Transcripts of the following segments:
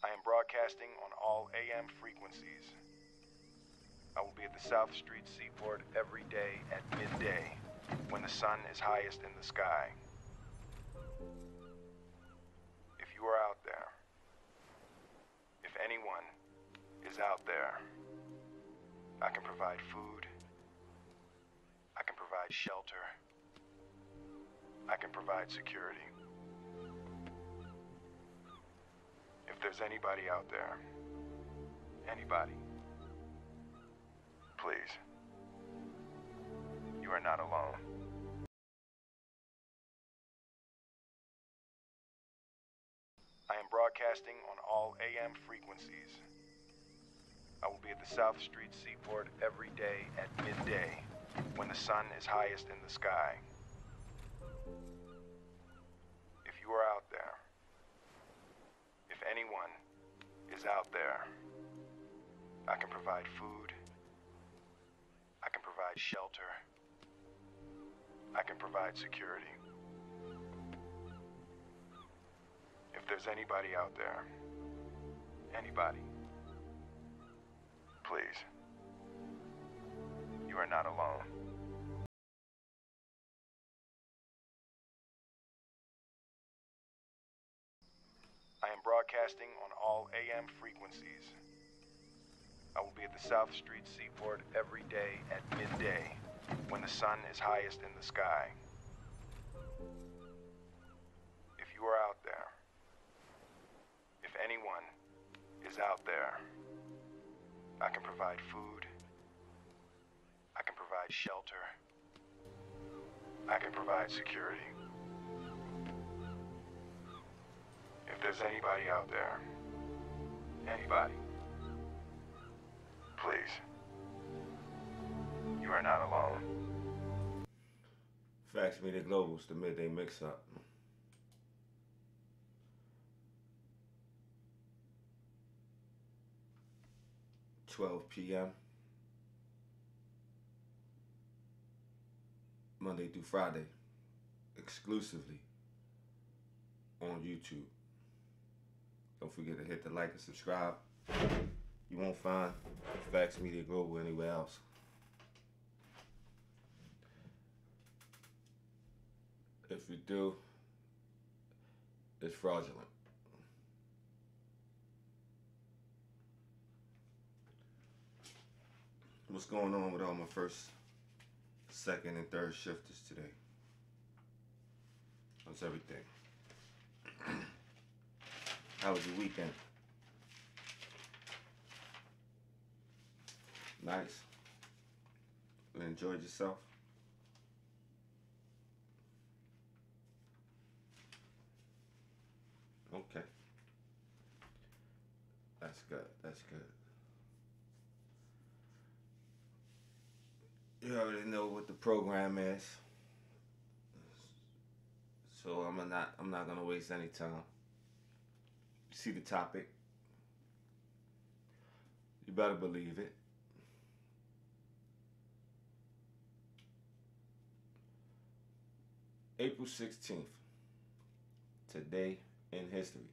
I am broadcasting on all AM frequencies. I will be at the South Street Seaport every day at midday, when the sun is highest in the sky. If you are out there, if anyone is out there, I can provide food, I can provide shelter, I can provide security. If there's anybody out there, anybody, please, you are not alone. I am broadcasting on all AM frequencies. I will be at the South Street Seaport every day at midday, when the sun is highest in the sky. If you are out there, if anyone is out there, I can provide food, I can provide shelter, I can provide security. If there's anybody out there, anybody, please, you are not alone. I am broadcasting on all AM frequencies. I will be at the South Street Seaport every day at midday, when the sun is highest in the sky. If you are out there, if anyone is out there, I can provide food, I can provide shelter, I can provide security. If there's anybody out there, anybody, please, you are not alone. Factz Media Global's the midday mix-up. (12 p.m. Monday through Friday, exclusively on YouTube. Don't forget to hit the like and subscribe. You won't find Factz Media Global anywhere else. If you do, it's fraudulent. What's going on with all my first, second, and third shifters today? How's everything? How was your weekend? Nice. You enjoyed yourself? Okay. That's good. That's good. You already know what the program is, so I'm not gonna waste any time. You see the topic, you better believe it. April 16th, today in history.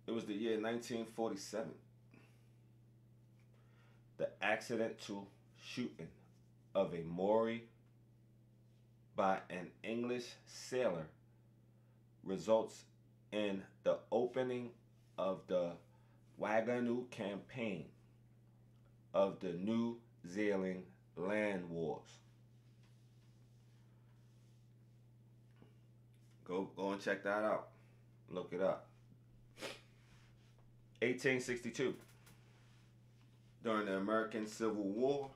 It was the year 1947. The accidental shooting of a Maori by an English sailor results in the opening of the Whanganui campaign of the New Zealand Land Wars. Go and check that out. Look it up. 1862. During the American Civil War,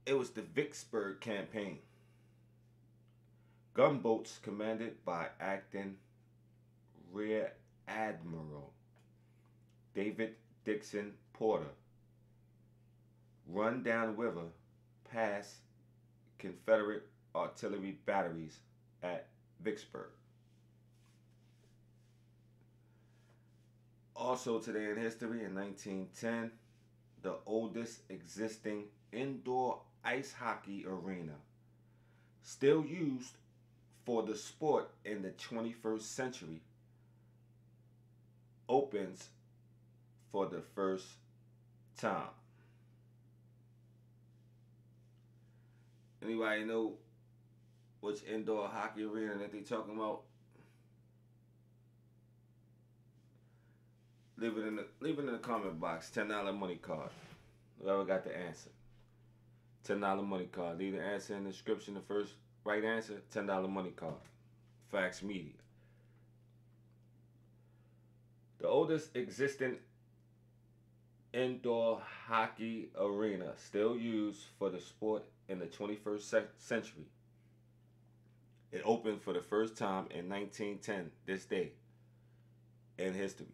it was the Vicksburg campaign. Gunboats commanded by acting Rear Admiral David Dixon Porter run downriver past Confederate artillery batteries at Vicksburg. Also today in history, in 1910, the oldest existing indoor ice hockey arena, still used for the sport in the 21st century opens for the first time. Anybody know which indoor hockey arena that they talking about? Leave it in the comment box. $10 money card. Whoever got the answer. $10 money card. Leave the answer in the description. The first right answer, $10 money card. Factz Media. The oldest existing indoor hockey arena still used for the sport in the 21st century. It opened for the first time in 1910, this day in history.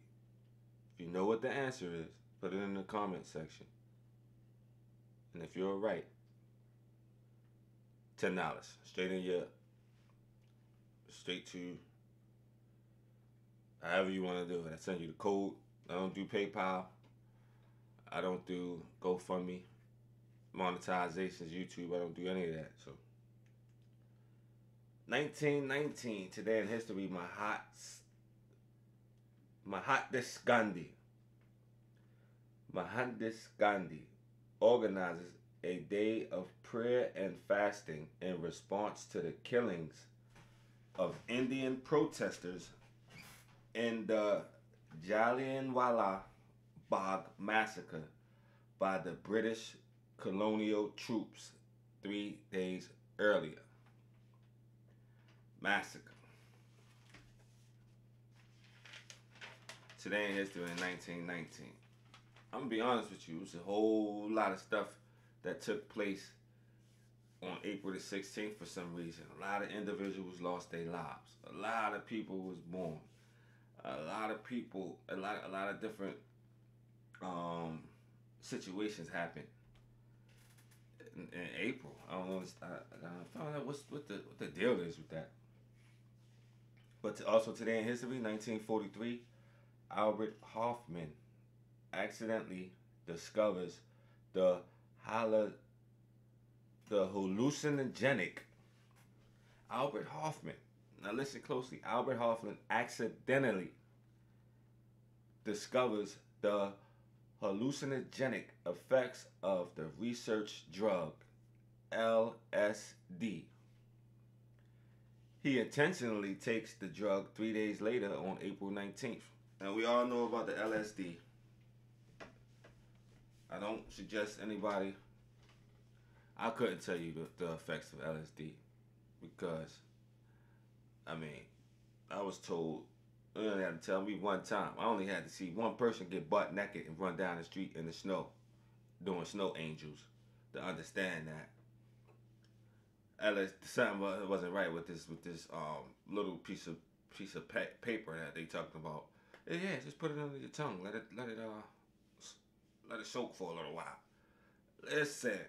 If you know what the answer is, put it in the comment section. And if you're right, $10 straight to however you want to do it. I send you the code. I don't do PayPal. I don't do GoFundMe, monetizations, YouTube. I don't do any of that. So 1919, today in history, Mahatma Gandhi organizes a day of prayer and fasting in response to the killings of Indian protesters in the Jallianwala Bagh massacre by the British colonial troops 3 days earlier. Massacre. Today in history in 1919. I'm going to be honest with you, it's a whole lot of stuff that took place on April the 16th for some reason. A lot of individuals lost their lives. A lot of people was born. A lot of people, a lot of different situations happened in April. I don't know. I found out what the deal is with that. But also today in history, 1943, Albert Hofmann accidentally discovers the hallucinogenic Albert Hofmann. Now listen closely. Albert Hofmann accidentally discovers the hallucinogenic effects of the research drug LSD. He intentionally takes the drug 3 days later on April 19th. Now we all know about the LSD. I don't suggest anybody. I couldn't tell you the effects of LSD because, I mean, I was told, you only had to tell me one time. I only had to see one person get butt naked and run down the street in the snow, doing snow angels, to understand that something wasn't right with this little piece of paper that they talked about. Yeah, just put it under your tongue. Let it soak for a little while. Listen,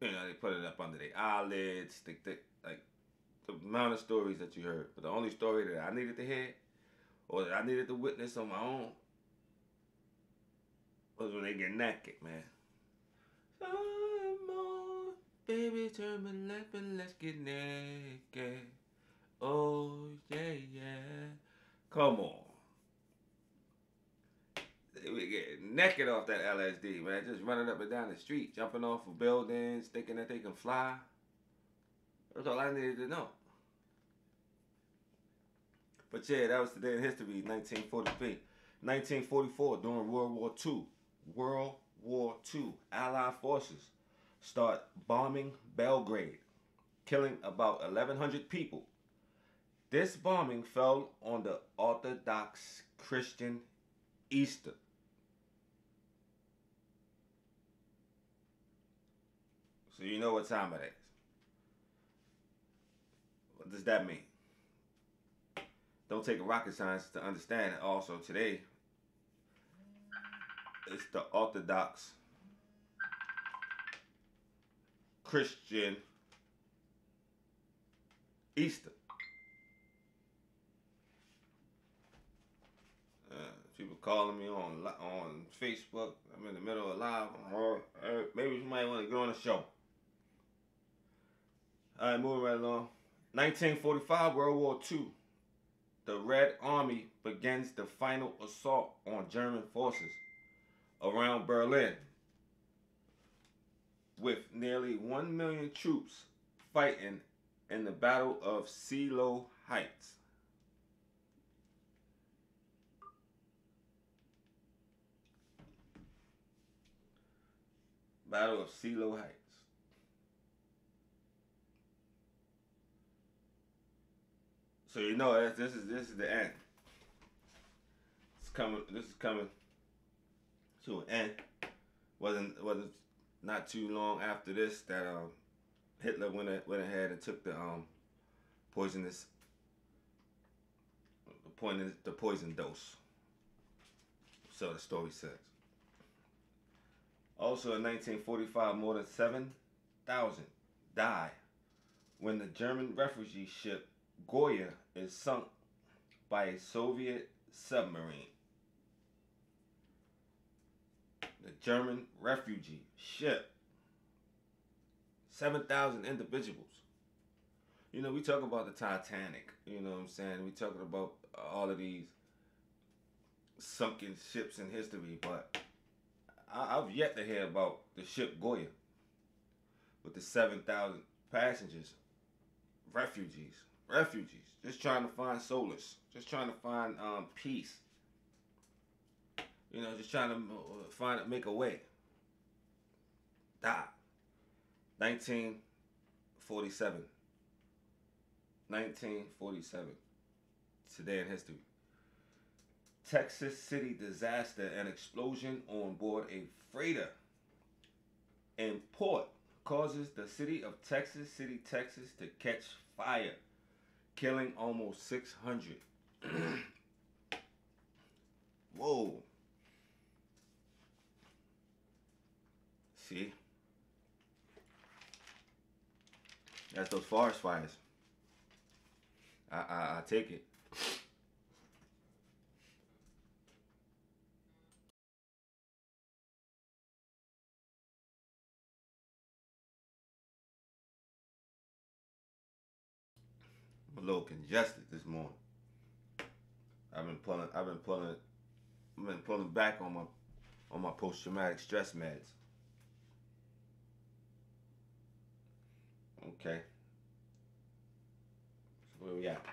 you know, they put it up under their eyelids. Like the amount of stories that you heard, but the only story that I needed to hear or that I needed to witness on my own was when they get naked, man. Come on, baby, turn me left and let's get naked. Oh yeah, yeah. Come on. They were getting naked off that LSD, man. Just running up and down the street, jumping off of buildings, thinking that they can fly. That's all I needed to know. But yeah, that was today in history, 1943. 1944, during World War II, Allied forces start bombing Belgrade, killing about 1,100 people. This bombing fell on the Orthodox Christian Easter. So you know what time it is. What does that mean? Don't take a rocket science to understand it. Also today, it's the Orthodox Christian Easter. People calling me on Facebook. I'm in the middle of live. Maybe you might want to go on the show. All right, moving right along. 1945, World War II. The Red Army begins the final assault on German forces around Berlin, with nearly 1 million troops fighting in the Battle of Seelow Heights. Battle of Seelow Heights. So you know this is the end. It's coming. This is coming to an end. Wasn't not too long after this that Hitler went ahead and took the poisonous the poison dose. So the story says. Also in 1945, more than 7,000 die when the German refugee ship Goya is sunk by a Soviet submarine. The German refugee ship. 7,000 individuals. You know, we talk about the Titanic. You know what I'm saying? We talking about all of these sunken ships in history, but I've yet to hear about the ship Goya with the 7,000 passengers, refugees, just trying to find solace, just trying to find peace. You know, just trying to make a way. Die. 1947. 1947. Today in history. Texas City disaster and explosion on board a freighter in port causes the city of Texas City, Texas to catch fire, killing almost 600. Whoa. See? That's those forest fires. I take it. I'm a little congested this morning. I've been pulling back on my post-traumatic stress meds. Okay. So where we at?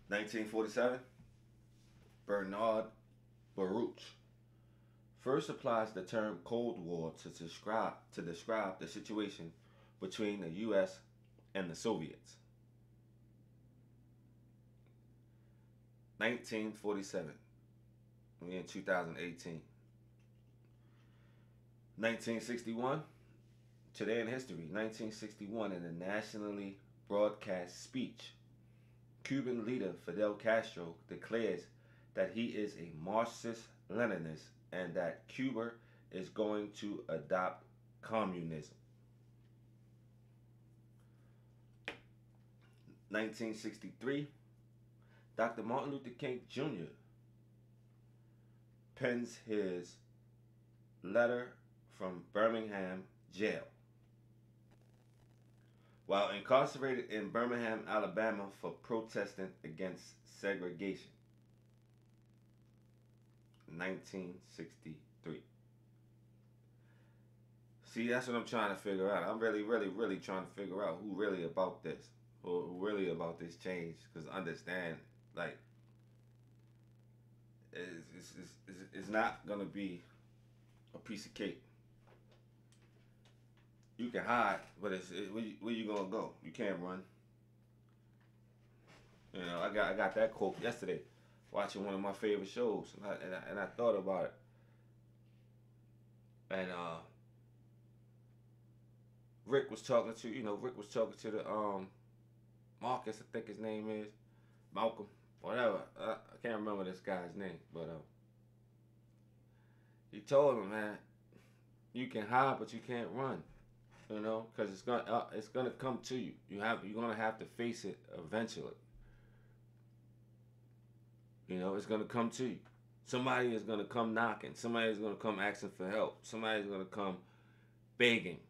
1947. Bernard Baruch first applies the term Cold War to describe the situation between the U.S. and the Soviets. 1947. We're in 2018. 1961. Today in history. 1961, in a nationally broadcast speech, Cuban leader Fidel Castro declares that he is a Marxist-Leninist and that Cuba is going to adopt communism. 1963, Dr. Martin Luther King Jr. pens his letter from Birmingham jail. While incarcerated in Birmingham, Alabama for protesting against segregation. 1963. See, that's what I'm trying to figure out. I'm really trying to figure out who really about this. Or who really about this change. Because understand, like, it's not going to be a piece of cake. You can hide, but where you gonna go? You can't run. You know, I got that quote yesterday, watching one of my favorite shows, and I thought about it. And Rick was talking to the Marcus, I think his name is Malcolm, whatever. I can't remember this guy's name, but he told him, man, you can hide, but you can't run. You know, because it's gonna come to you. You're gonna have to face it eventually. You know, it's gonna come to you. Somebody is gonna come knocking. Somebody is gonna come asking for help. Somebody is gonna come begging.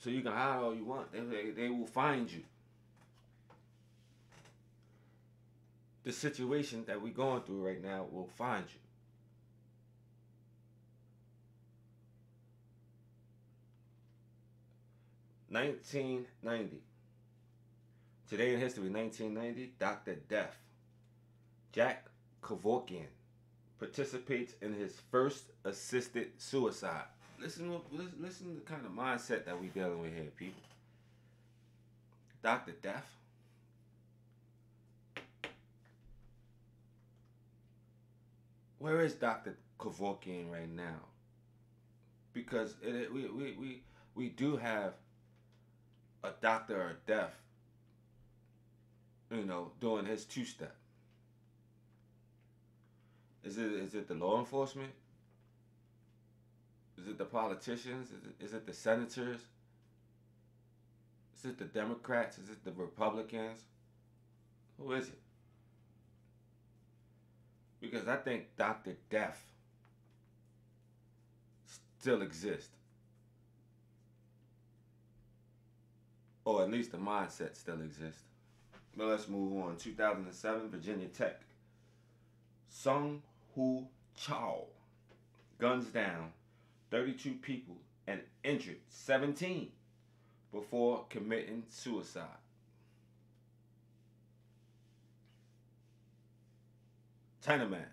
So you can hide all you want. They will find you. The situation that we're going through right now will find you. (1990). Today in history, 1990, Dr. Death, Jack Kevorkian, participates in his first assisted suicide. Listen to the kind of mindset that we dealing with here, people. Dr. Death. Where is Dr. Kevorkian right now? Because we do have a doctor of death, doing his two-step. Is it the law enforcement? Is it the politicians? Is it the senators? Is it the Democrats? Is it the Republicans? Who is it? Because I think Dr. Death still exists. Or at least the mindset still exists. But let's move on. 2007, Virginia Tech. Sung Hoo Chow. Guns down 32 people and injured 17 before committing suicide. Chinaman.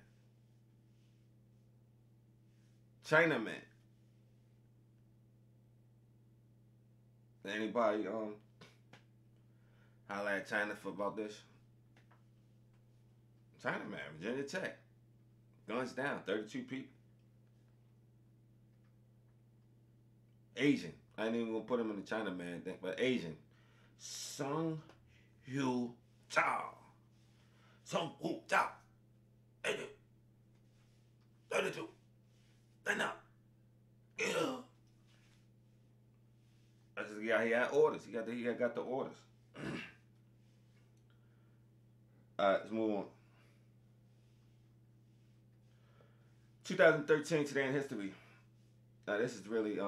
Anybody holla at China for about this? Chinaman, Virginia Tech. Guns down, 32 people. Asian. I ain't even gonna put him in the Chinaman thing, but Asian. Sung Hoo Chow. Sung Hoo Chow. 32. Stand up. Get up. That's just the guy. He had orders. He got the orders. Alright, let's move on. 2013, today in history. Now this is really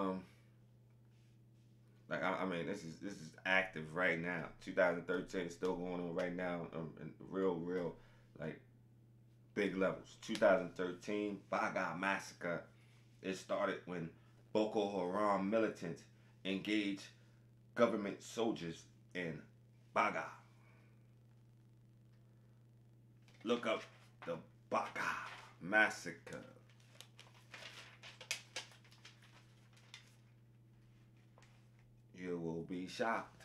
this is active right now. 2013 is still going on right now, in real like big levels. 2013 Baga massacre. It started when Boko Haram militants engaged government soldiers in Baga. Look up the Baga massacre. You will be shocked.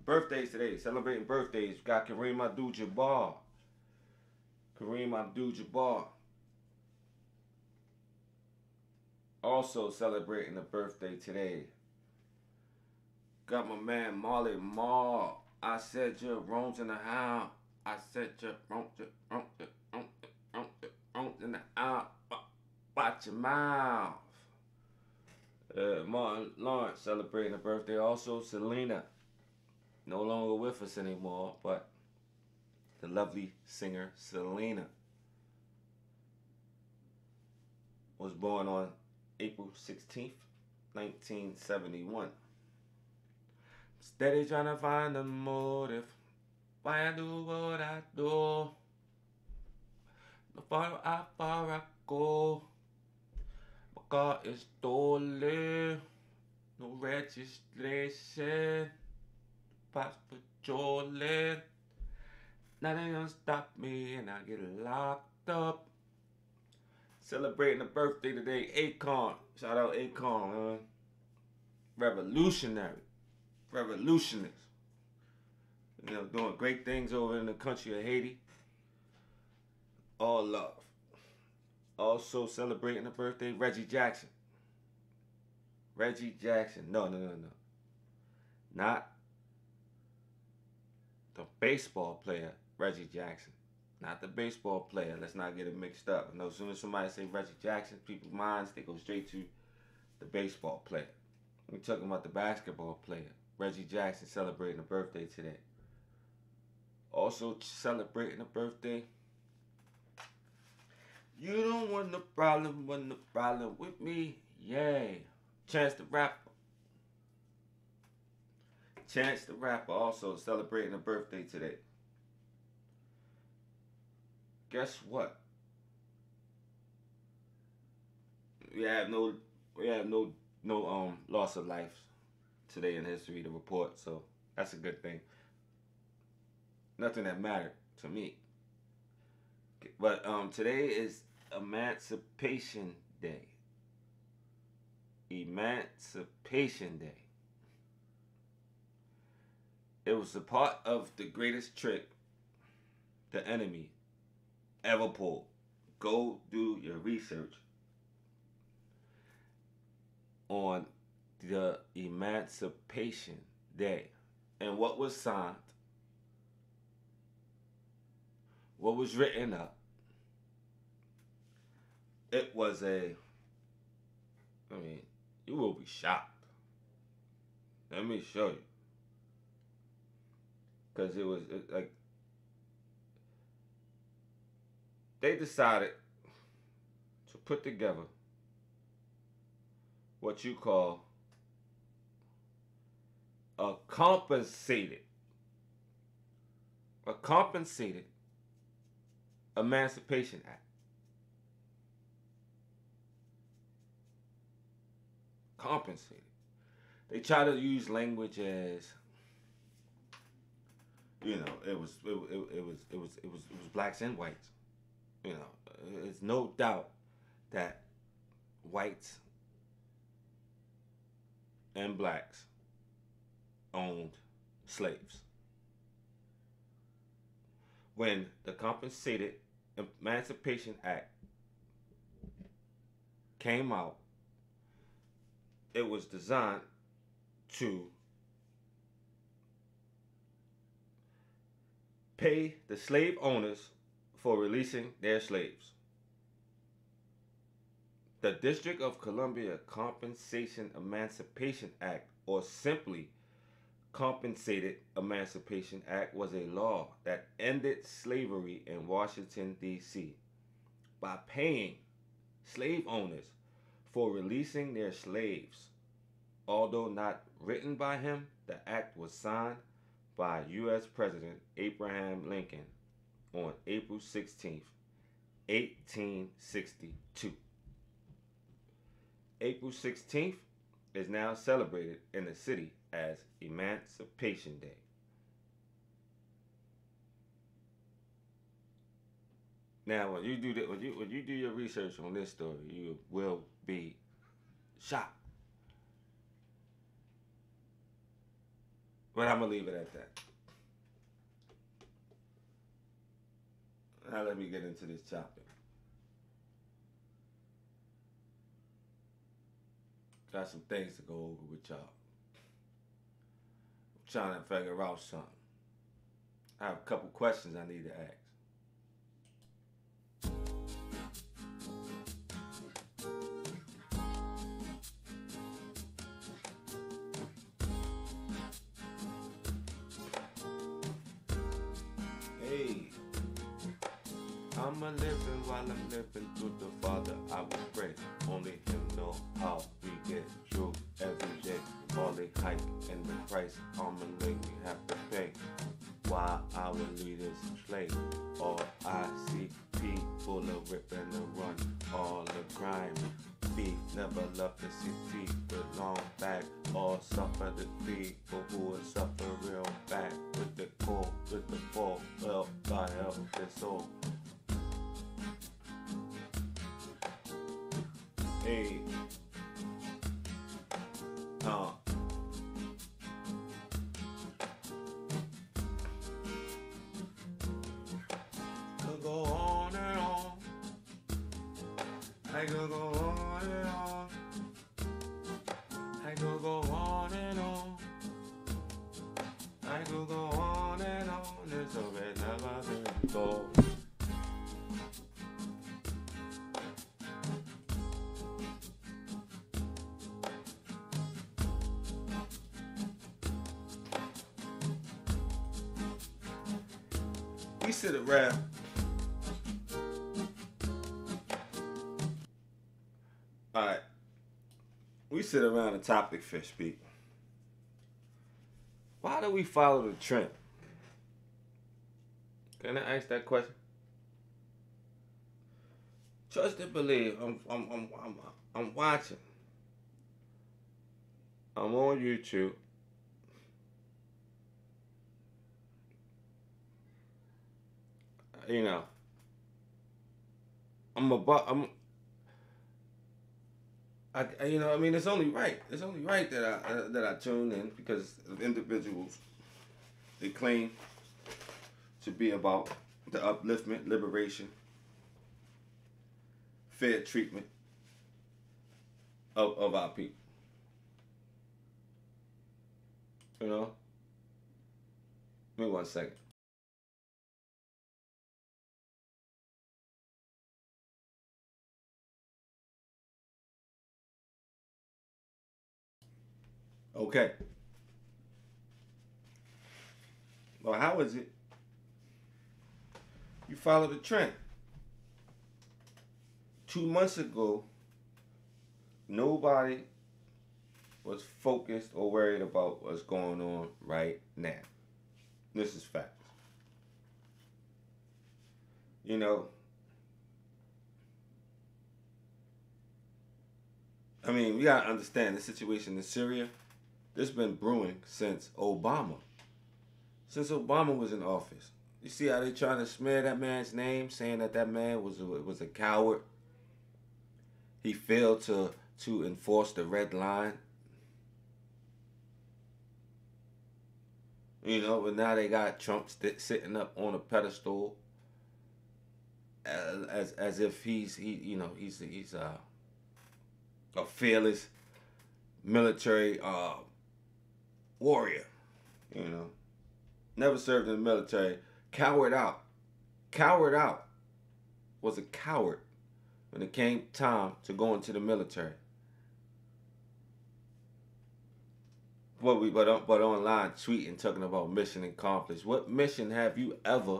Birthdays today. Celebrating birthdays. We got Kareem Abdul-Jabbar. Also celebrating a birthday today. Got my man Marley Marl. I said your Rome's in the house. I said your Rome's in the house. Watch your mouth. Martin Lawrence celebrating a birthday. Also Selena. No longer with us anymore, but the lovely singer Selena was born on April 16th, 1971. Steady trying to find a motive. Why I do what I do. No far I go. My car is stolen. No registration. Pops patrolling. Nothing gonna stop me and I get locked up. Celebrating a birthday today, Akon. Shout out Akon, man. Revolutionary. Revolutionist. Doing great things over in the country of Haiti. All love. Also celebrating a birthday, Reggie Jackson. No. Not the baseball player, Reggie Jackson. Not the baseball player. Let's not get it mixed up. I know as soon as somebody say Reggie Jackson, people's minds, they go straight to the baseball player. We're talking about the basketball player. Reggie Jackson celebrating a birthday today. Also celebrating a birthday. You don't want no problem with me. Yay. Chance the Rapper. Chance the Rapper also celebrating a birthday today. Guess what? We have no loss of life today in history to report, so that's a good thing. Nothing that mattered to me. But today is Emancipation Day. Emancipation Day. It was a part of the greatest trick the enemy ever pulled. Go do your research on the Emancipation Day and what was signed, what was written up. It was you will be shocked. Let me show you. Because it was like, they decided to put together what you call a compensated Emancipation Act. Compensated. They try to use language as, you know, it was blacks and whites. You know, there's no doubt that whites and blacks owned slaves. When the Compensated Emancipation Act came out, it was designed to pay the slave owners for releasing their slaves. The District of Columbia Compensation Emancipation Act, or simply Compensated Emancipation Act, was a law that ended slavery in Washington, D.C. by paying slave owners for releasing their slaves. Although not written by him, the act was signed by U.S. President Abraham Lincoln on April 16th, 1862. April 16th is now celebrated in the city as Emancipation Day. Now, when you do your research on this story, you will be shocked. But I'm gonna leave it at that. Now let me get into this topic. Got some things to go over with y'all. I'm trying to figure out something. I have a couple questions I need to ask. Hey, I'm a living while I'm living through the Father. I will pray. Only Him know how we get through every day. All the hike and the price commonly we have to pay. Why our leaders play. All I see people are ripping and run. All the crime. Beef never love to see people long back. All suffer the people who will suffer real bad. With the cold, with the fall, well, God help their soul. Hey, could go on and on. I could go on and on. I could go on and on. I could go on and on. It's a red never been told. We sit around. Alright. We sit around a topic fish speak. do we follow the trend? Can I ask that question? Trust and believe. I'm watching. I'm on YouTube. You know, I mean, it's only right. It's only right that I tune in because of individuals. They claim to be about the upliftment, liberation, fair treatment of our people. You know? Give me 1 second. Okay. Well, how is it? You follow the trend. 2 months ago, nobody was focused or worried about what's going on right now. This is facts. You know, I mean, we gotta understand the situation in Syria. This has been brewing since Obama. Since Obama was in office. You see how they trying to smear that man's name, saying that man was a coward. He failed to enforce the red line. You know, but now they got Trump sitting up on a pedestal as if he's a fearless military warrior. You know, never served in the military. Coward out. Was a coward when it came time to go into the military. But online tweeting, talking about mission accomplished. What mission have you ever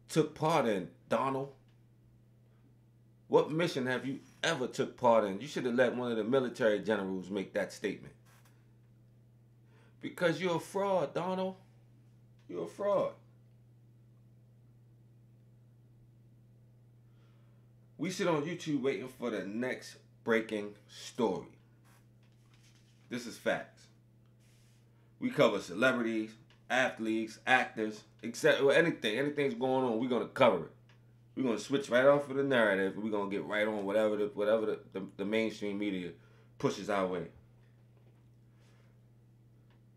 took part in, Donald? What mission have you ever took part in? You should have let one of the military generals make that statement. Because you're a fraud, Donald. You're a fraud. We sit on YouTube waiting for the next breaking story. This is Factz. We cover celebrities, athletes, actors, except anything's going on, we're gonna cover it. We're gonna switch right off of the narrative, and we're gonna get right on whatever the mainstream media pushes our way.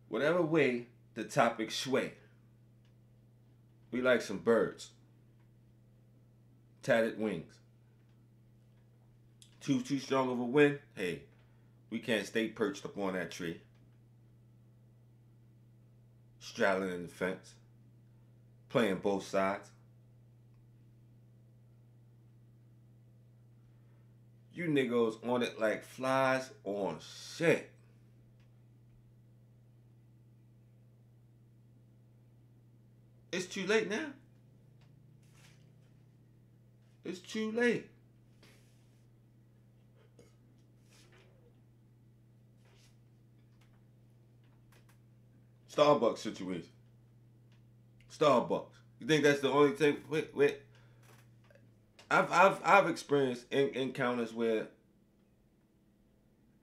Whatever way the topics sway. We like some birds. Tatted wings. Too strong of a wind? Hey, we can't stay perched up on that tree. Straddling in the fence. Playing both sides. You niggas on it like flies on shit. It's too late now. It's too late. Starbucks situation. Starbucks. You think that's the only thing? Wait. I've experienced encounters where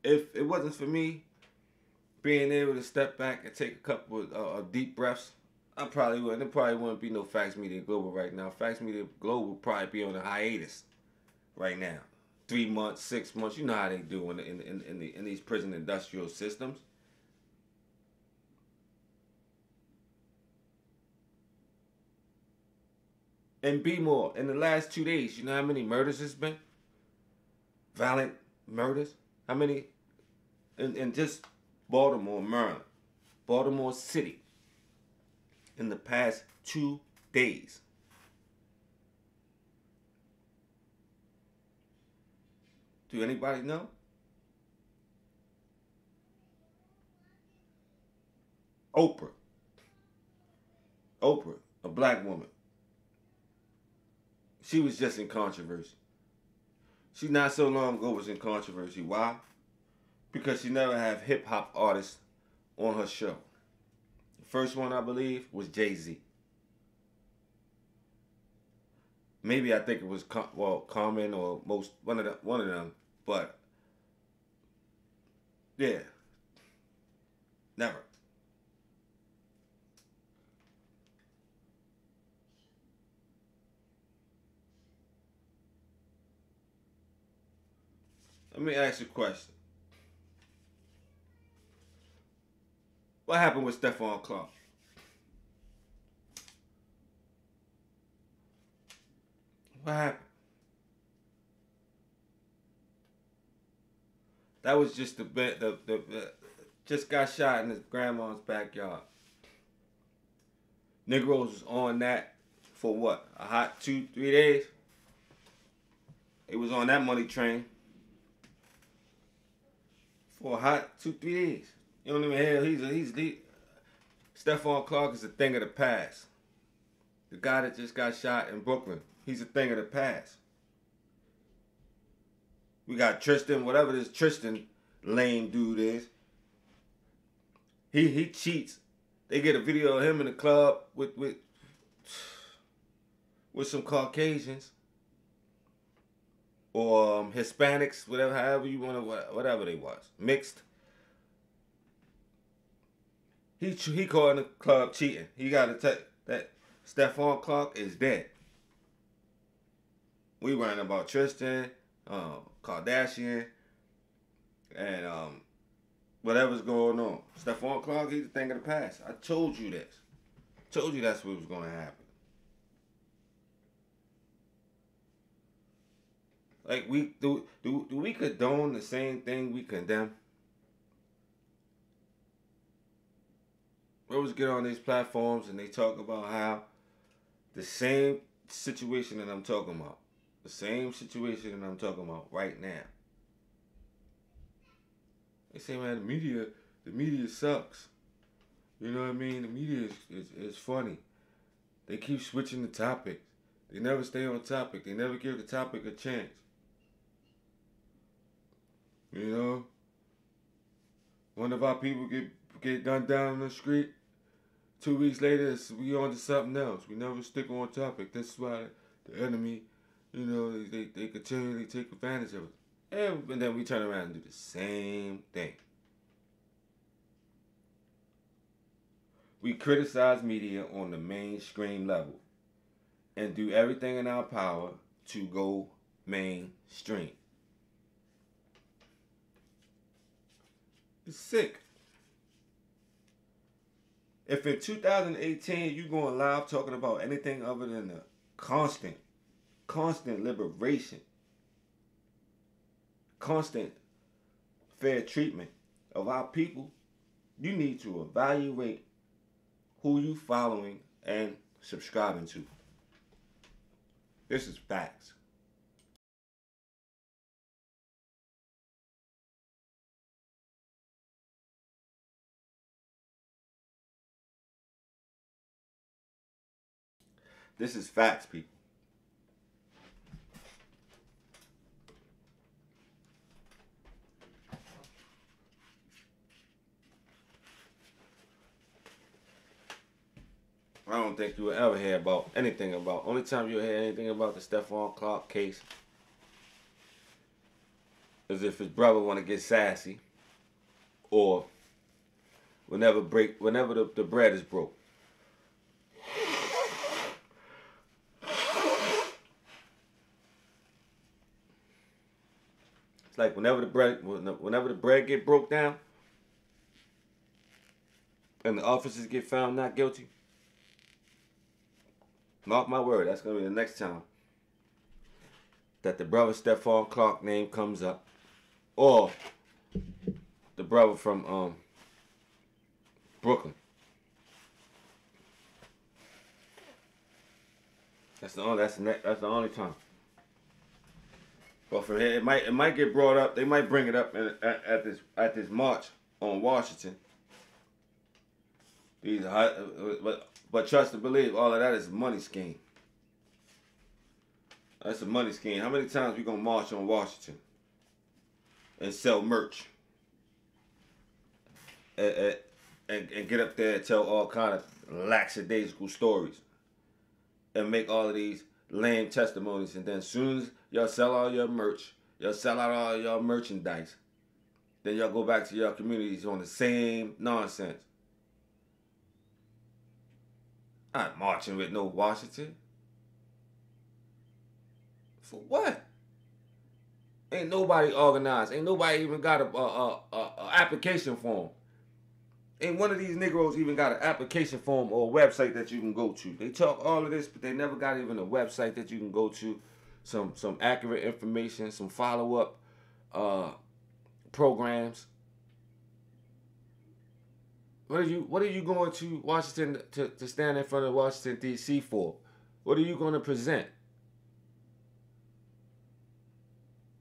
if it wasn't for me being able to step back and take a couple of deep breaths, I probably wouldn't. There probably wouldn't be no Factz Media Global right now. Factz Media Global would probably be on a hiatus right now. 3 months, 6 months. You know how they do in these prison industrial systems. And be more. In the last 2 days, you know how many murders it's been? Violent murders? How many? In just Baltimore, Maryland. Baltimore City. In the past 2 days. Do anybody know? Oprah, a black woman. She was just in controversy. She not so long ago was in controversy. Why? Because she never had hip hop artists on her show. first one I believe was Jay-Z. Maybe I think it was Common or one of them, but yeah, never. Let me ask you a question. What happened with Stephon Clark? What happened? That was just the just got shot in his grandma's backyard. Negroes was on that for what? A hot 2-3 days? It was on that money train for a hot 2-3 days. You don't even hear Stephon Clark is a thing of the past. The guy that just got shot in Brooklyn, he's a thing of the past. We got Tristan, whatever this Tristan lame dude is. He cheats. They get a video of him in the club with some Caucasians or Hispanics, however you want to, whatever they was, mixed. He caught in the club cheating. He got to tell that Stephon Clark is dead. We worrying about Tristan, Kardashian, and whatever's going on. Stephon Clark, he's a thing of the past. I told you this. Told you that's what was going to happen. Like, do we condone the same thing we condemn? We always get on these platforms and they talk about how the same situation that I'm talking about, the same situation that I'm talking about right now. They say, man, the media sucks. You know what I mean? The media is funny. They keep switching the topics. They never stay on topic. They never give the topic a chance. You know? One of our people get gunned down on the street. 2 weeks later, we on to something else. We never stick on topic. That's why the enemy, you know, they continually take advantage of it. And then we turn around and do the same thing. We criticize media on the mainstream level and do everything in our power to go mainstream. It's sick. If in 2018 you going live talking about anything other than the constant liberation, constant fair treatment of our people, you need to evaluate who you following and subscribing to. This is Factz. This is Factz, people. I don't think you will ever hear about anything about. Only time you'll hear anything about the Stephon Clark case is if his brother want to get sassy, or whenever the bread is broke. It's like whenever the bread get broke down and the officers get found not guilty. Mark my word, that's gonna be the next time that the brother Stephon Clark name comes up, or the brother from Brooklyn. That's the only time. But from here, it might get brought up. They might bring it up at this march on Washington. But trust and believe, all of that is a money scheme. That's a money scheme. How many times we gonna march on Washington and sell merch and get up there and tell all kind of lackadaisical stories and make all of these lame testimonies. And then as soon as y'all sell all your merch, y'all sell out all your merchandise, then y'all go back to your communities on the same nonsense. I'm not marching with no Washington. For what? Ain't nobody organized. Ain't nobody even got a application form. Ain't one of these Negroes even got an application form or a website that you can go to. They talk all of this, but they never got even a website that you can go to. Some accurate information, some follow-up programs. What are you going to Washington to stand in front of Washington D.C. for? What are you going to present?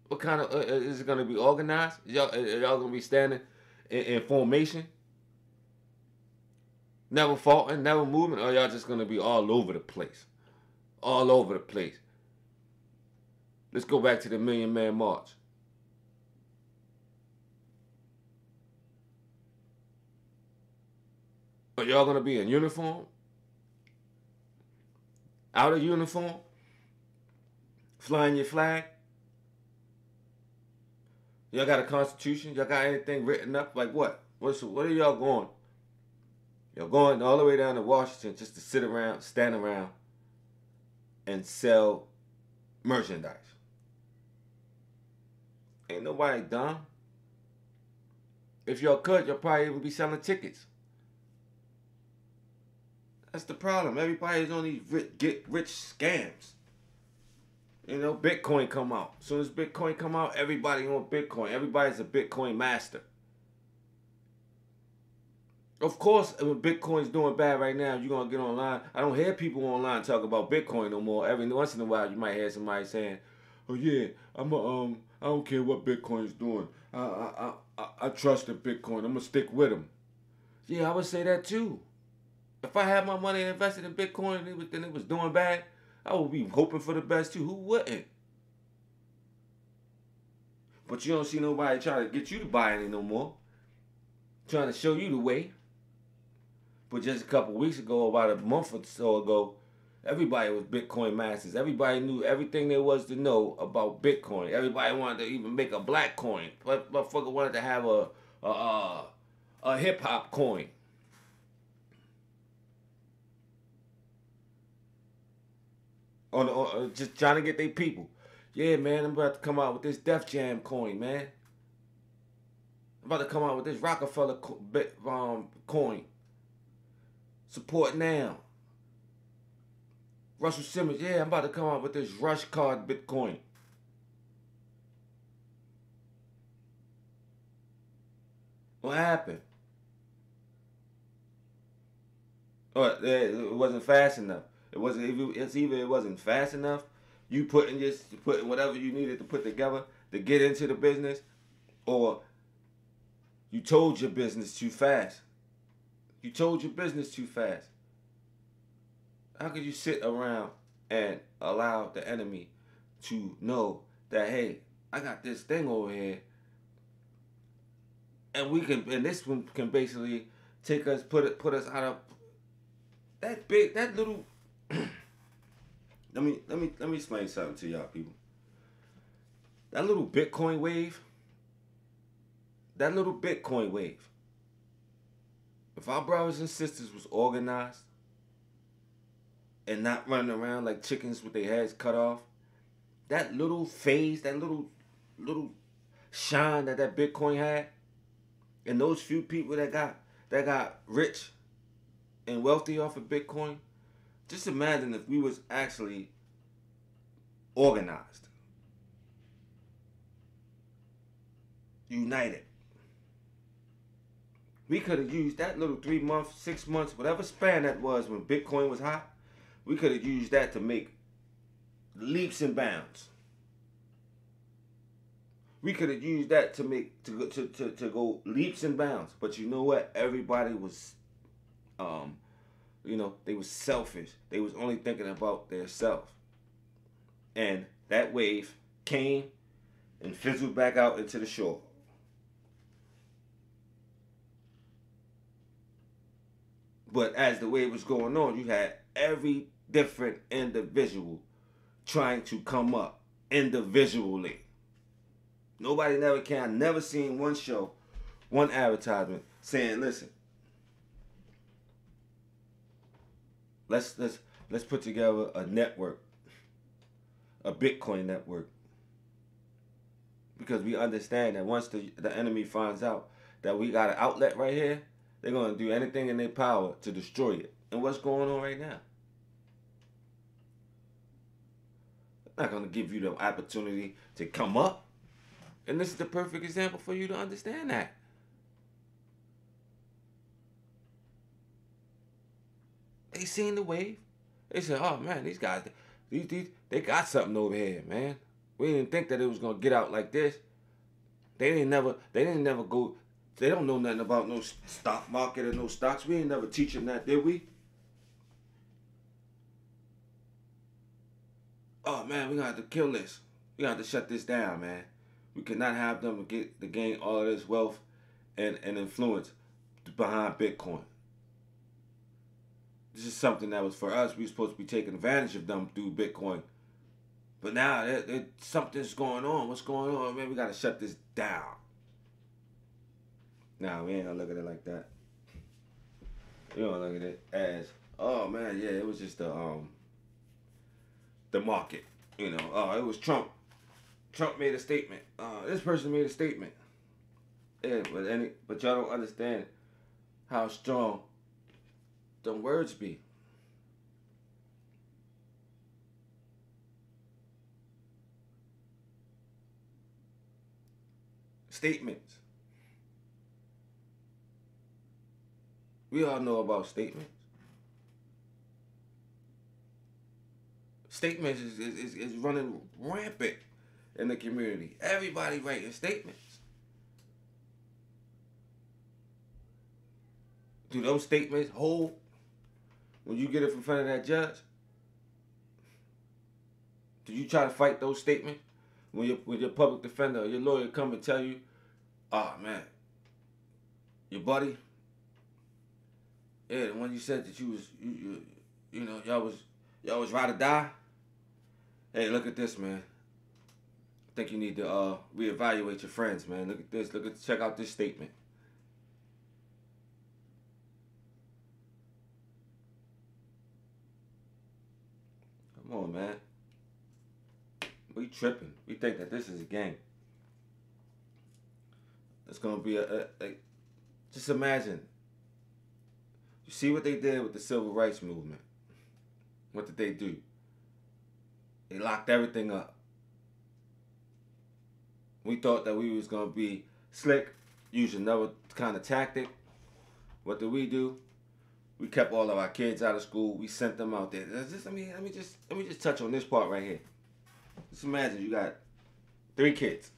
What kind of is it going to be organized? Y'all going to be standing in formation, never faulting, never moving, or y'all just going to be all over the place, all over the place? Let's go back to the Million Man March. Are y'all going to be in uniform? Out of uniform? Flying your flag? Y'all got a constitution? Y'all got anything written up? Like what? What are y'all going? Y'all going all the way down to Washington just to sit around, stand around, and sell merchandise. Ain't nobody dumb. If y'all could, y'all probably even be selling tickets. That's the problem. Everybody's on these get rich scams. You know, Bitcoin come out. As soon as Bitcoin come out, everybody on Bitcoin. Everybody's a Bitcoin master. Of course, when Bitcoin's doing bad right now, you're going to get online. I don't hear people online talk about Bitcoin no more. Every once in a while, you might hear somebody saying, oh yeah, I don't care what Bitcoin's doing. I trust in Bitcoin. I'm going to stick with them. Yeah, I would say that too. If I had my money invested in Bitcoin and it was doing bad, I would be hoping for the best too. Who wouldn't? But you don't see nobody trying to get you to buy any no more. Trying to show you the way. But just a couple weeks ago, about a month or so ago, everybody was Bitcoin masters. Everybody knew everything there was to know about Bitcoin. Everybody wanted to even make a black coin. Motherfucker wanted to have a hip hop coin. Just trying to get their people. Yeah, man, I'm about to come out with this Def Jam coin, man. I'm about to come out with this Rockefeller coin. Support now. Russell Simmons, yeah, I'm about to come out with this Rush Card Bitcoin. What happened? Oh, it wasn't fast enough. It's either it wasn't fast enough, you putting whatever you needed to put together to get into the business, or you told your business too fast. You told your business too fast. How could you sit around and allow the enemy to know that, hey, I got this thing over here, and this one can basically take us, put us out of that little. Let me explain something to y'all people. That little Bitcoin wave. If our brothers and sisters was organized and not running around like chickens with their heads cut off, that little phase, that little shine that Bitcoin had, and those few people that got rich and wealthy off of Bitcoin, just imagine if we was actually organized, united. We could have used that little 3 months, 6 months, whatever span that was when Bitcoin was hot. We could have used that to make leaps and bounds. We could have used that to go leaps and bounds. But you know what? Everybody was, they was selfish. They was only thinking about their self. And that wave came and fizzled back out into the shore. But as the wave was going on, you had every different individual trying to come up individually. Nobody never can. I never seen one show, one advertisement saying, listen, let's put together a network, a Bitcoin network. Because we understand that once the enemy finds out that we got an outlet right here, they're going to do anything in their power to destroy it. And what's going on right now? They're not going to give you the opportunity to come up. And this is the perfect example for you to understand that. They seen the wave. They said, oh man, these guys, they got something over here, man. We didn't think that it was gonna get out like this. They didn't never go. They don't know nothing about no stock market or no stocks. We ain't never teach them that, did we? Oh man, we gonna have to kill this. We gonna have to shut this down, man. We cannot have them get to gain all of this wealth and influence behind Bitcoin. This is something that was for us. We were supposed to be taking advantage of them through Bitcoin. But now something's going on. What's going on? Man, we got to shut this down. Nah, we ain't going to look at it like that. We don't look at it as, oh, man, yeah, it was just the market. You know, oh, it was Trump. Trump made a statement. This person made a statement. Yeah, but y'all don't understand how strong them words be. Statements. We all know about statements. Statements is running rampant in the community. Everybody writing statements. Do those statements hold when you get it in front of that judge? Do you try to fight those statements when your public defender or your lawyer come and tell you, oh man, your buddy, yeah, the one you said that you know y'all was ride or die. Hey, look at this, man. I think you need to reevaluate your friends, man. Look at this. Check out this statement. Come on, man. We tripping. We think that this is a game. It's gonna be a just imagine. You see what they did with the civil rights movement. What did they do? They locked everything up. We thought that we was gonna be slick, use another kind of tactic. What did we do? We kept all of our kids out of school. We sent them out there. Let me just touch on this part right here. Just imagine you got 3 kids,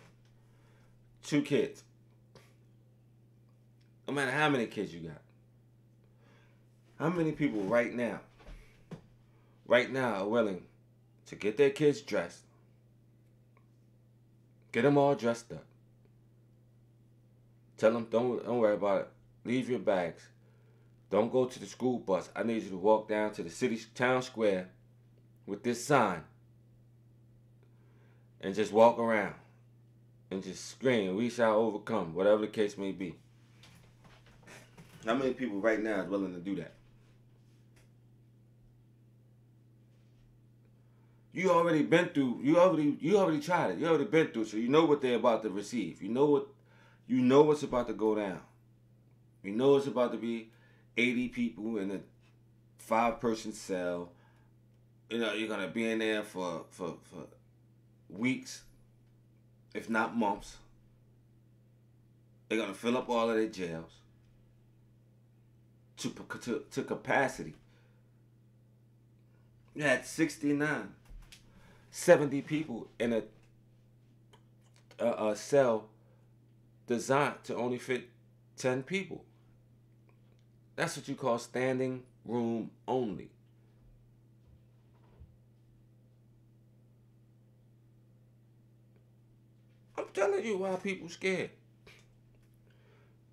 2 kids. No matter how many kids you got. How many people right now are willing to get their kids dressed, get them all dressed up, tell them don't worry about it, leave your bags, don't go to the school bus, I need you to walk down to the town square with this sign and just walk around and just scream, we shall overcome, whatever the case may be. How many people right now is willing to do that? You already been through, you already tried it. You already been through it, so you know what they're about to receive. You know what's about to go down. You know it's about to be 80 people in a 5-person cell. You know, you're gonna be in there for weeks, if not months. They're gonna fill up all of their jails to capacity. You had 69, 70 people in a cell designed to only fit 10 people. That's what you call standing room only. I'm telling you why people scared.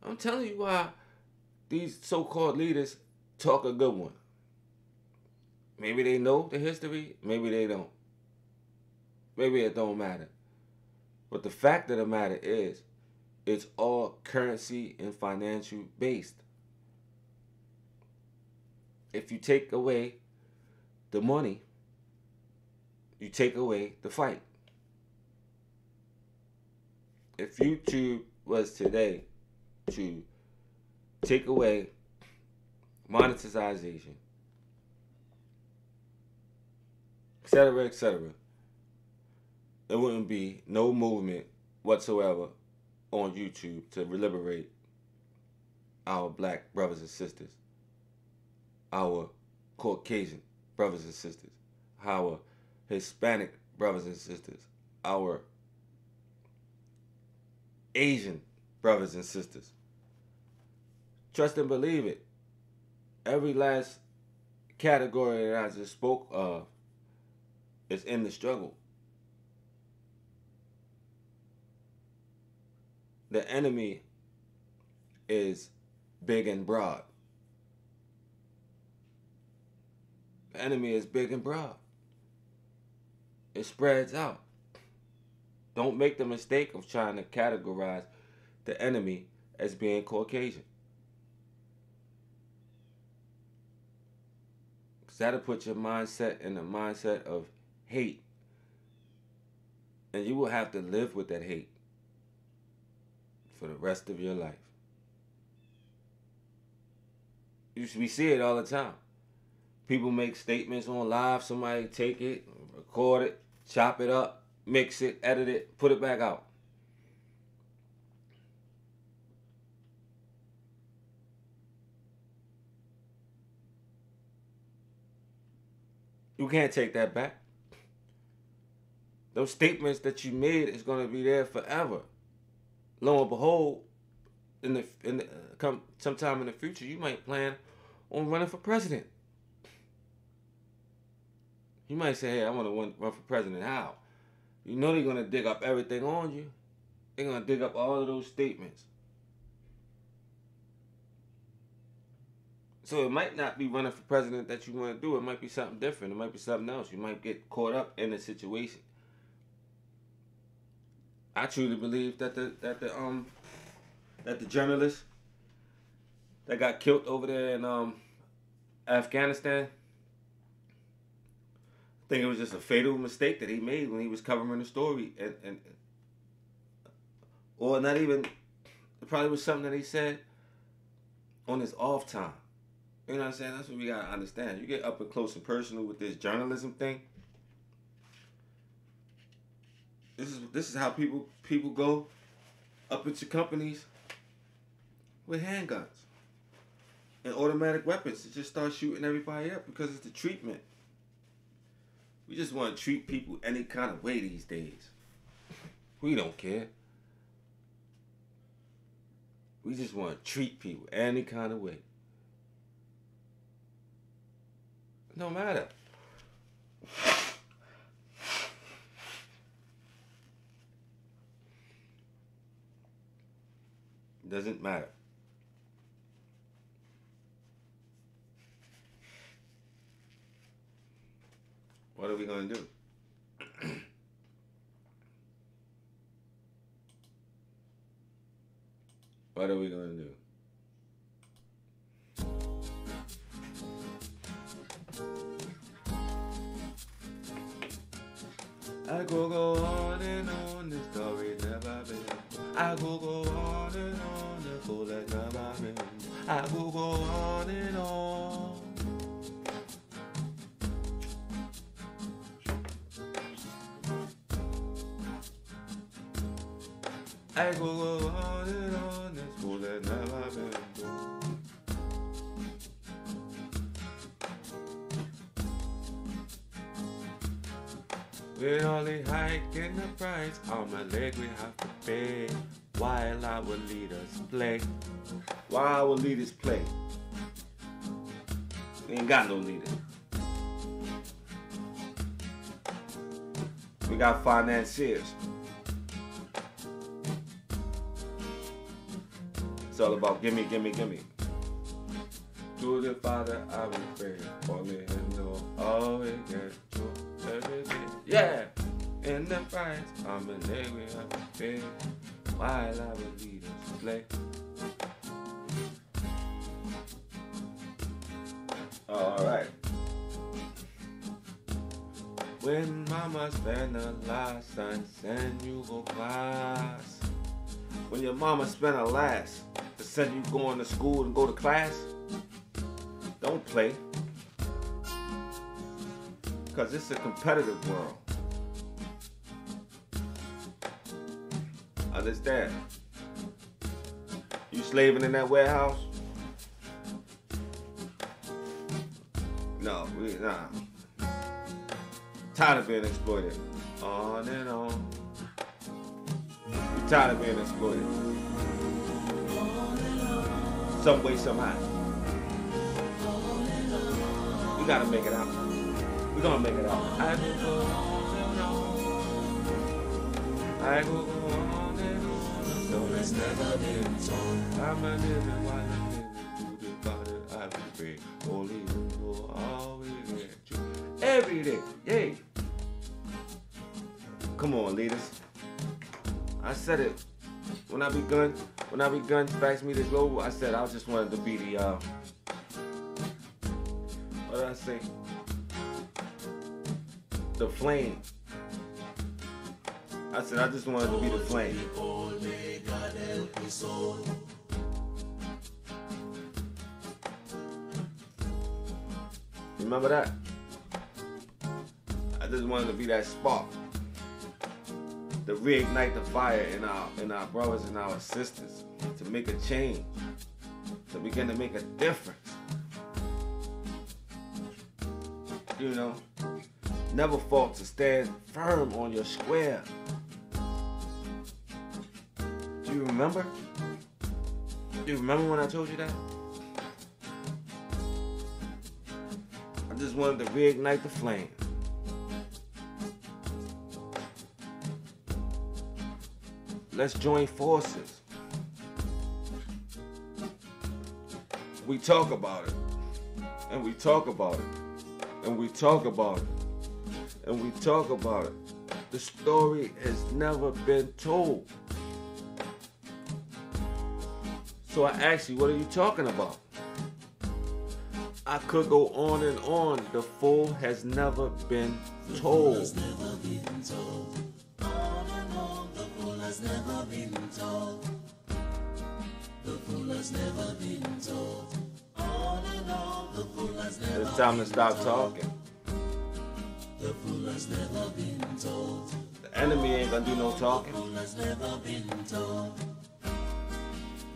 I'm telling you why these so-called leaders talk a good one. Maybe they know the history, maybe they don't. Maybe it don't matter. But the fact of the matter is, it's all currency and financial based. If you take away the money, you take away the fight. If YouTube was today to take away monetization, etc., there wouldn't be no movement whatsoever on YouTube to liberate our black brothers and sisters, our Caucasian brothers and sisters, our Hispanic brothers and sisters, our Asian brothers and sisters. Trust and believe it. Every last category that I just spoke of is in the struggle. The enemy is big and broad. The enemy is big and broad. It spreads out. Don't make the mistake of trying to categorize the enemy as being Caucasian. Because that'll put your mindset in the mindset of hate. And you will have to live with that hate for the rest of your life. We see it all the time. People make statements on live, somebody take it, record it, chop it up, mix it, edit it, put it back out. You can't take that back. Those statements that you made is going to be there forever. Lo and behold, sometime in the future, you might plan on running for president. You might say, hey, I want to run for president. How? You know they're going to dig up everything on you. They're going to dig up all of those statements. So it might not be running for president that you want to do. It might be something different. It might be something else. You might get caught up in the situation. I truly believe that the journalist that got killed over there in Afghanistan, I think it was just a fatal mistake that he made when he was covering the story, and or not even, it probably was something that he said on his off time. You know what I'm saying? That's what we gotta understand. You get up and close and personal with this journalism thing. This is how people go up into companies with handguns and automatic weapons to just start shooting everybody up because it's the treatment. We just want to treat people any kind of way these days. We don't care. We just want to treat people any kind of way. No matter. Doesn't matter. What are we going to do? What are we going to do? I go on and on, the story never been. I go on and on, the fool that never been. I go on and on. I go on and on, the fool that never been. With only hiking the price on my leg we have to pay while our leaders play. While our leaders play. We ain't got no leader. We got financiers. It's all about gimme, gimme, gimme. To the Father I will pray, only Him know all we get to every day. Yeah, in the price, I'm a day we have to pay, while I will lead us play. Alright. When mama spend a lot, son, send you go class. When your mama spend a last to send you going to school and go to class, don't play. Because it's a competitive world. Understand? You slaving in that warehouse? No, nah. Tired of being exploited. On and on. We're tired of being exploited. Some way, somehow. We gotta make it out. We're gonna make it out. I will go on and on. I will go on and on. So it's never been told. I'm a living while I'm living through the body. I will pray. Only you know all we get to. Every day. Yay. Come on, leaders. I said it. When I begun Factz Media Global, I said I just wanted to be the what did I say? The flame. I said I just wanted to be the flame. Remember that? I just wanted to be that spark. To reignite the fire in our brothers and our sisters. To make a change. To begin to make a difference. You know, never fought to stand firm on your square. Do you remember? Do you remember when I told you that? I just wanted to reignite the flame. Let's join forces. We talk about it. And we talk about it. And we talk about it. And we talk about it. The story has never been told. So I ask you, what are you talking about? I could go on and on. The full has never been told. The full has never been told. The full has never been told. It's time to stop talking. The fool has never been told. The enemy ain't gonna do no talking. The fool has never been told.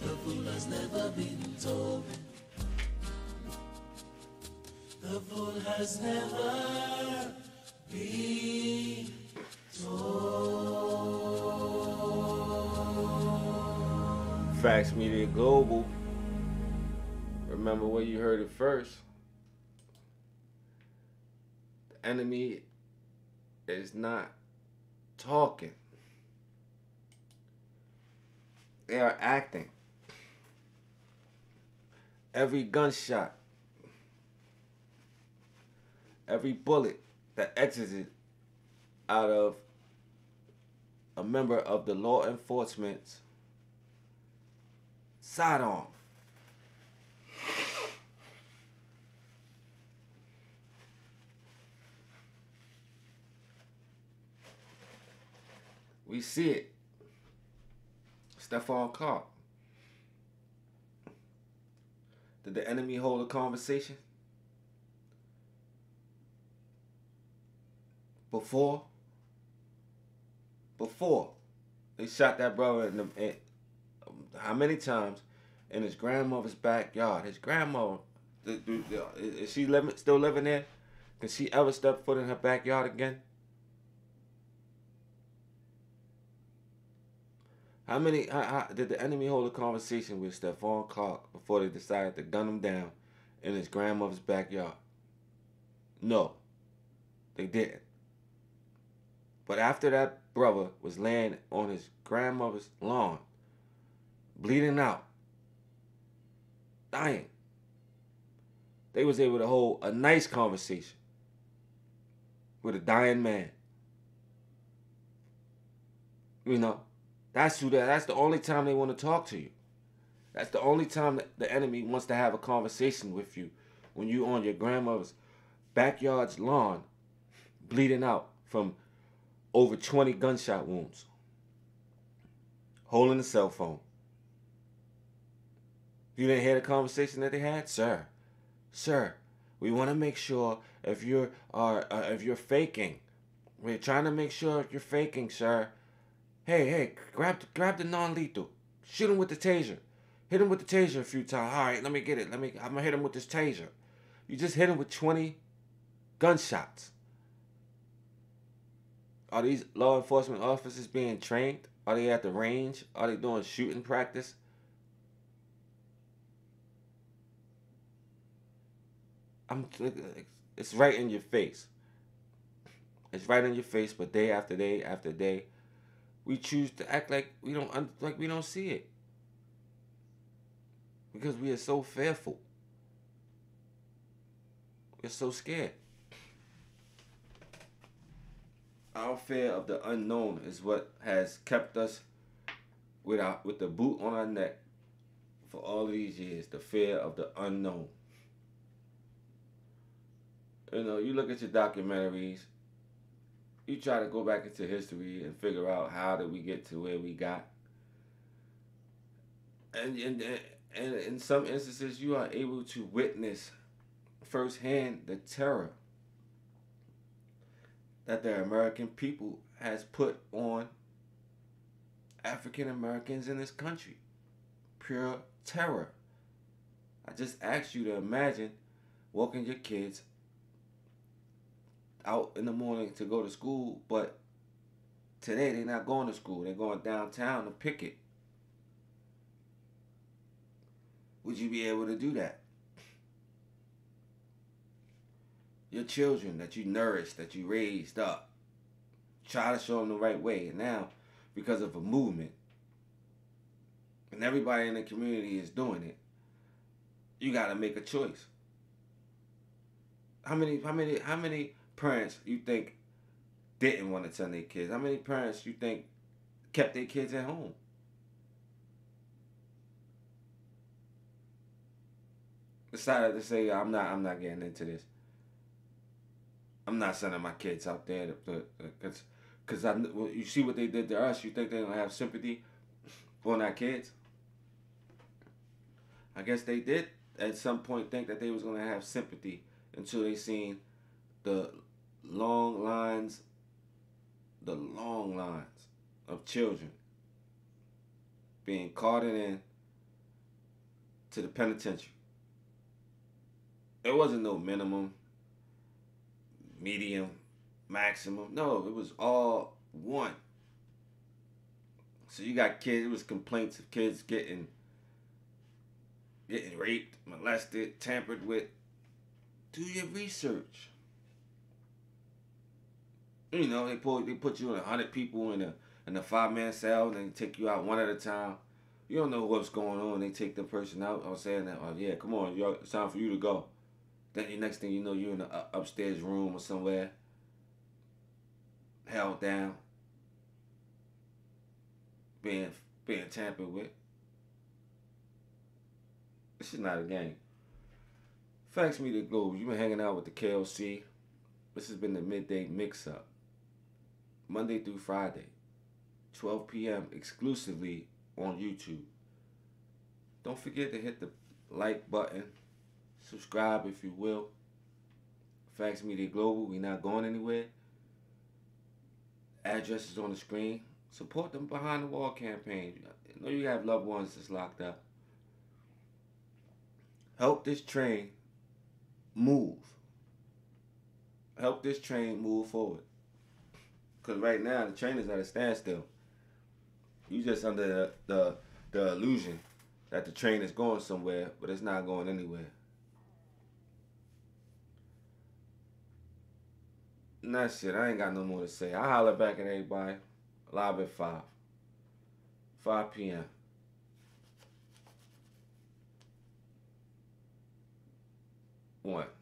The fool has never been told. The fool has never been told. Factz Media Global. Remember where you heard it first. The enemy is not talking. They are acting. Every gunshot, every bullet that exited out of a member of the law enforcement's sidearm. We see it. Stephon Clark. Did the enemy hold a conversation? Before they shot that brother in how many times in his grandmother's backyard? His grandmother, is she still living there? Can she ever step foot in her backyard again? How did the enemy hold a conversation with Stephon Clark before they decided to gun him down in his grandmother's backyard? No, they didn't. But after that brother was laying on his grandmother's lawn, bleeding out, dying, They was able to hold a nice conversation with a dying man. You know, that's the only time they want to talk to you. That's the only time that the enemy wants to have a conversation with you, when you on your grandmother's backyard's lawn, bleeding out from over 20 gunshot wounds, holding a cell phone. You didn't hear the conversation that they had, sir. We want to make sure if you're faking, we're trying to make sure if you're faking, sir. Hey, grab the non-lethal, shoot him with the taser, hit him with the taser a few times. All right, let me get it. I'm gonna hit him with this taser. You just hit him with 20 gunshots. Are these law enforcement officers being trained? Are they at the range? Are they doing shooting practice? It's right in your face. It's right in your face, but day after day after day, we choose to act like we don't see it. Because we are so fearful. We're so scared. Our fear of the unknown is what has kept us with the boot on our neck for all of these years. The fear of the unknown. You know, you look at your documentaries, you try to go back into history and figure out how did we get to where we got. And in some instances, you are able to witness firsthand the terror that the American people has put on African Americans in this country. Pure terror. I just asked you to imagine walking your kids out in the morning to go to school, but today they're not going to school. They're going downtown to picket. Would you be able to do that? Your children that you nourished, that you raised up, try to show them the right way. And now, because of a movement, and everybody in the community is doing it, you got to make a choice. How many parents you think didn't want to send their kids? How many parents you think kept their kids at home? Decided to say, I'm not getting into this. I'm not sending my kids out there because you see what they did to us. You think they're gonna have sympathy on our kids? I guess they did at some point think that they was gonna have sympathy until they seen the long lines of children being carted in to the penitentiary. It wasn't no minimum, medium, maximum. No, it was all one. So you got kids, it was complaints of kids getting raped, molested, tampered with. Do your research. You know, they put you in 100 people in a 5-man cell, and they take you out one at a time. You don't know what's going on. They take the person out. I was saying that, yeah, come on, it's time for you to go. Then the next thing you know, you're in an upstairs room or somewhere, held down, being tampered with. This is not a game. Factz Media Global, you've been hanging out with the KLC. This has been the Midday Mix-Up. Monday through Friday, 12 p.m. exclusively on YouTube. Don't forget to hit the like button. Subscribe if you will. Factz Media Global, we not going anywhere. Address is on the screen. Support them Behind the Wall campaign. I know you have loved ones that's locked up. Help this train move. Help this train move forward. Because right now, the train is at a standstill. You just under the illusion that the train is going somewhere, but it's not going anywhere. And that's it. I ain't got no more to say. I'll holler back at everybody. Live at 5 p.m. point.